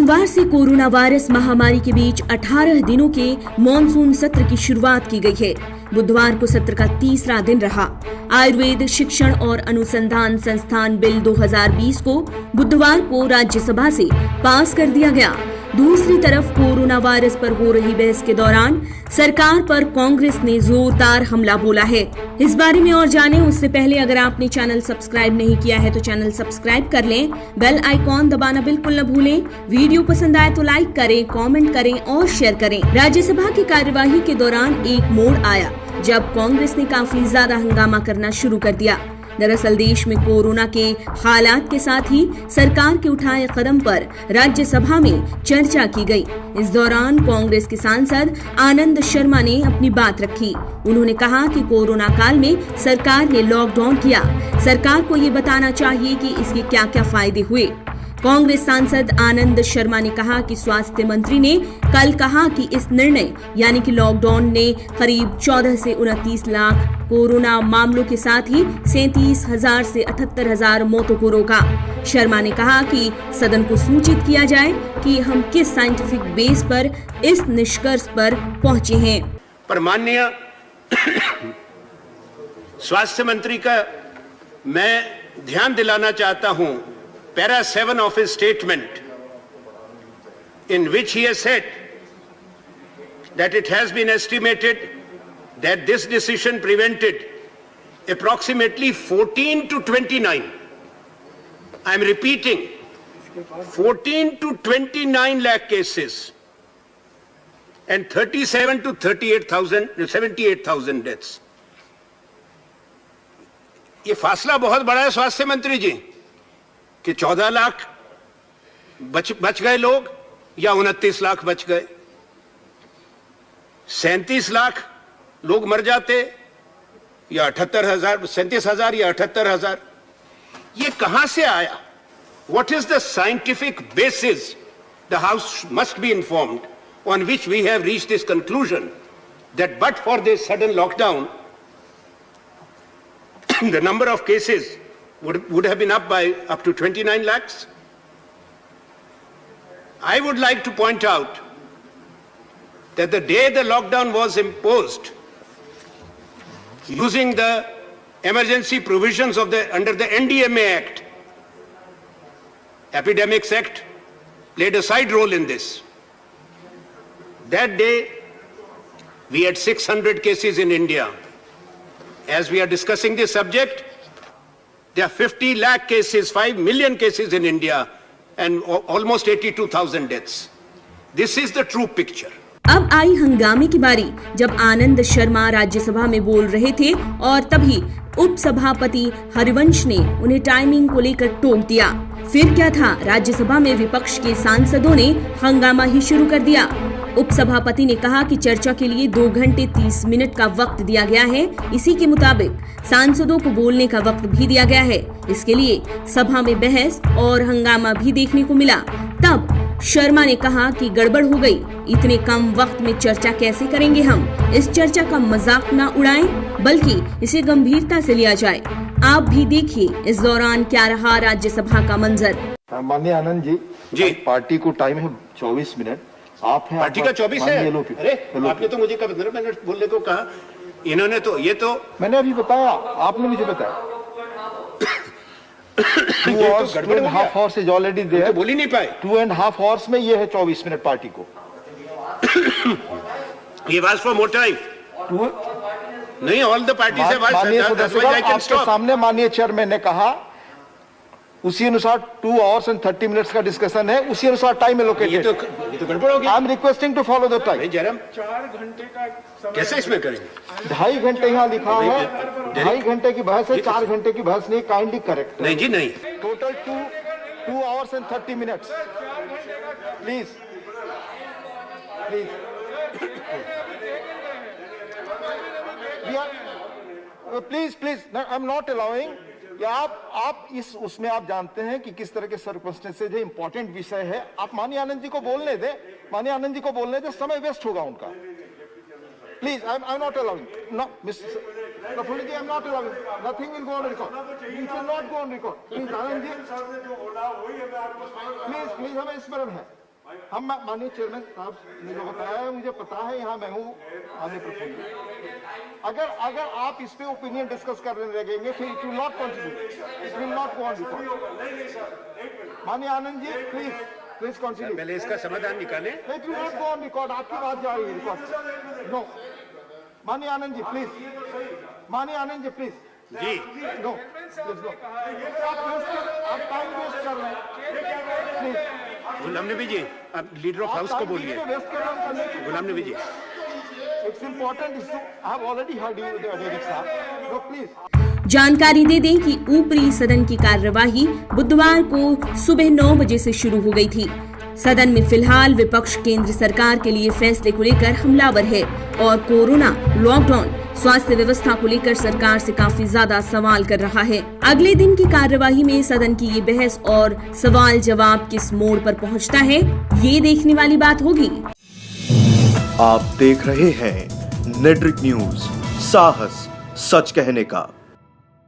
सोमवार से corona virus महामारी के बीच 18 दिनों के मॉनसून सत्र की शुरुआत की गई है। बुधवार को सत्र का तीसरा दिन रहा। आयुर्वेद शिक्षण और अनुसंधान संस्थान बिल 2020 को बुधवार को राज्यसभा से पास कर दिया गया। दूसरी तरफ कोरोना वायरस पर हो रही बहस के दौरान सरकार पर कांग्रेस ने जोरदार हमला बोला है। इस बारे में और जानें उससे पहले अगर आपने चैनल सब्सक्राइब नहीं किया है तो चैनल सब्सक्राइब कर लें, बेल आइकॉन दबाना बिल्कुल न भूलें। वीडियो पसंद आए तो लाइक करें, कमेंट करें और शेयर करें। राज्यसभा की कार्यवाही के दौरान एक मोड़ आया जब कांग्रेस ने काफी ज्यादा हंगामा करना शुरू कर दिया। दरअसल देश में कोरोना के हालात के साथ ही सरकार के उठाए कदम पर राज्यसभा में चर्चा की गई। इस दौरान कांग्रेस के सांसद आनंद शर्मा ने अपनी बात रखी। उन्होंने कहा कि कोरोना काल में सरकार ने लॉकडाउन किया। सरकार को ये बताना चाहिए कि इसके क्या क्या फायदे हुए। कांग्रेस सांसद आनंद शर्मा ने कहा कि स्वास्थ्य मंत्री ने कल कहा कि इस निर्णय यानी कि लॉकडाउन ने करीब 14 से 29 लाख कोरोना मामलों के साथ ही 37,000 से 78,000 मौतों को रोका। शर्मा ने कहा कि सदन को सूचित किया जाए कि हम किस साइंटिफिक बेस पर इस निष्कर्ष पर पहुंचे हैं। पर माननीय स्वास्थ्य मंत्री का मैं ध्यान दिलाना चाहता हूं Para 7 of his statement, in which he has said that it has been estimated that this decision prevented approximately 14 to 29. I am repeating, 14 to 29 lakh cases and 37 to 78,000 deaths. ये फासला बहुत बड़ा है स्वास्थ्य मंत्री जी कि 14 लाख बच गए लोग या 29 लाख बच गए। 37 लाख लोग मर जाते या 78,000, 37,000 या 78,000। ये कहां से आया? What is the scientific basis the House must be informed on which we have reached this conclusion that but for this sudden lockdown the number of cases would have been up to 29 lakhs. I would like to point out that the day the lockdown was imposed, using the emergency provisions of under the NDMA Act, Epidemics Act played a side role in this. That day, we had 600 cases in India. As we are discussing this subject, there are 50 lakh cases, 5 million cases in India and almost 82,000 deaths. This is the true picture. अब आई हंगामे की बारी जब आनंद शर्मा राज्यसभा में बोल रहे थे और तभी उपसभापति हरिवंश ने उन्हें टाइमिंग को लेकर टोक दिया। फिर क्या था, राज्यसभा में विपक्ष के सांसदों ने हंगामा ही शुरू कर दिया। उपसभापति ने कहा कि चर्चा के लिए 2 घंटे 30 मिनट का वक्त दिया गया है। इसी के मुताबिक सांसदों को बोलने का वक्त भी दिया गया है। इसके लिए सभा में बहस और हंगामा भी देखने को मिला। तब शर्मा ने कहा कि गड़बड़ हो गई, इतने कम वक्त में चर्चा कैसे करेंगे हम। इस चर्चा का मजाक न उड़ाएं, बल्कि इसे गंभीरता से लिया जाए। आप भी देखिए इस दौरान क्या रहा राज्यसभा का मंजर। माननीय आनंद जी, पार्टी को टाइम है 24 मिनट। आप हैं पार्टी का 24 है। अरे आपने तो मुझे कब 15 मिनट बोलने को कहा। इन्होंने तो ये तो मैंने अभी बताया, आपने मुझे बताया। 2.5 hours is already there. तो बोल ही नहीं पाए। 2.5 hours में ये है 24 मिनट पार्टी को। ये वाज फॉर मोर टाइम। नहीं, ऑल द पार्टीज हैव आपके सामने माननीय चेयरमैन ने कहा उसी अनुसार 2 hours and 30 minutes का डिस्कशन है, उसी अनुसार टाइम एलोकेटेड। ये तो गड़बड़ हो गया। I am requesting to follow the time. Jairam 4 घंटे का कैसे इसमें करेंगे? 2.5 घंटे यहाँ लिखा है। 2.5 घंटे की बहस है, 4 घंटे की बहस नहीं। Kindly correct. नहीं जी नहीं, total 2 hours and 30 minutes। Please please please I am not allowing. आप इस उसमें आप जानते हैं कि किस तरह के सर्कमस्टेंसेज है, इंपॉर्टेंट विषय है। आप माननीय आनंद जी को बोलने दे, माननीय आनंद जी को बोलने दे, समय वेस्ट होगा उनका। Please I am not allowing. No mister Prafull ji, I am not allowing. Nothing will go on record. It will not go on record. Please Anand ji, please हमें स्मरण है। हम माननीय चेयरमैन साहब ने जो बताया है मुझे पता है, यहाँ मैं हूँ आने प्रफुल्लित। अगर आप इस पे ओपिनियन डिस्कस करने लगेंगे फिर it will not continue, it will not go on record. माननीय आनंद जी प्लीज कंटिन्यू। पहले इसका समाधान निकालें। It will not go on record, आपकी बात जा रही है रिकॉर्ड। नो माननीय आनंद जी प्लीज, माननीय Anand ji please ji no please no, आप टाइम वेस्ट कर रहे हैं प्लीज। गुलाम नबी जी, आप लीडर ऑफ हाउस को बोलिए। Ghulam Nabi ji, it's important issue, I have already heard you David साहब, नो प्लीज। जानकारी दे दें कि ऊपरी सदन की कार्यवाही बुधवार को सुबह 9 बजे से शुरू हो गई थी। सदन में फिलहाल विपक्ष केंद्र सरकार के लिए फैसले को लेकर हमलावर है और कोरोना, लॉकडाउन, स्वास्थ्य व्यवस्था को लेकर सरकार से काफी ज्यादा सवाल कर रहा है। अगले दिन की कार्यवाही में सदन की ये बहस और सवाल जवाब किस मोड़ पर पहुंचता है, ये देखने वाली बात होगी। आप देख रहे हैं नेट्रिक न्यूज, साहस सच कहने का।